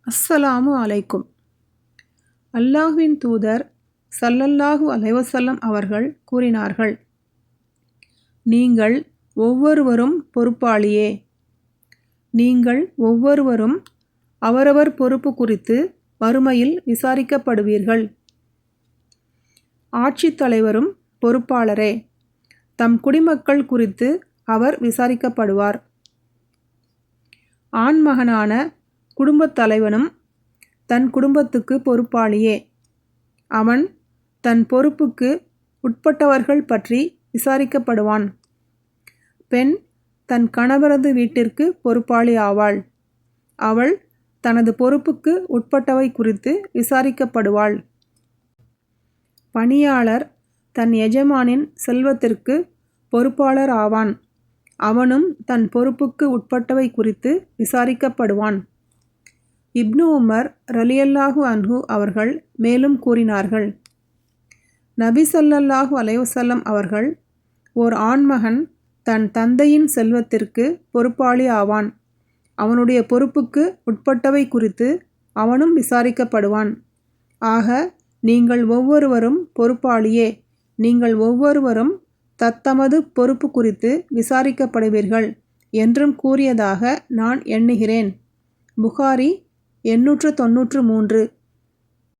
அஸ்ஸலாமு அலைக்கும். அல்லாஹ்வின் தூதர் ஸல்லல்லாஹு அலைஹி வஸல்லம் அவர்கள் கூறினார்கள், நீங்கள் ஒவ்வொருவரும் பொறுப்பாளியே. நீங்கள் ஒவ்வொருவரும் அவரவர் பொறுப்பு குறித்து மறுமையில் விசாரிக்கப்படுவீர்கள். ஆட்சித் தலைவரும் பொறுப்பாளரே. தம் குடிமக்கள் குறித்து அவர் விசாரிக்கப்படுவார். ஆண்மகனான குடும்பத் தலைவனும் தன் குடும்பத்துக்கு பொறுப்பாளியே. அவன் தன் பொறுப்புக்கு உட்பட்டவர்கள் பற்றி விசாரிக்கப்படுவான். பெண் தன் கணவரது வீட்டிற்கு பொறுப்பாளி ஆவாள். அவள் தனது பொறுப்புக்கு உட்பட்டவை குறித்து விசாரிக்கப்படுவாள். பணியாளர் தன் எஜமானின் செல்வத்திற்கு பொறுப்பாளர் ஆவான். அவனும் தன் பொறுப்புக்கு உட்பட்டவை குறித்து விசாரிக்கப்படுவான். இப்னு உமர் ரலியல்லாஹு அன்ஹு அவர்கள் மேலும் கூறினார்கள், நபி ஸல்லல்லாஹு அலைஹி வஸல்லம் அவர்கள், ஓர் ஆண்மகன் தன் தந்தையின் செல்வத்திற்கு பொறுப்பாளி ஆவான். அவனுடைய பொறுப்புக்கு உட்பட்டவை குறித்து அவனும் விசாரிக்கப்படுவான். ஆக நீங்கள் ஒவ்வொருவரும் பொறுப்பாளியே. நீங்கள் ஒவ்வொருவரும் தத்தமது பொறுப்பு குறித்து விசாரிக்கப்படுவீர்கள் என்றும் கூறியதாக நான் எண்ணுகிறேன். புகாரி 893.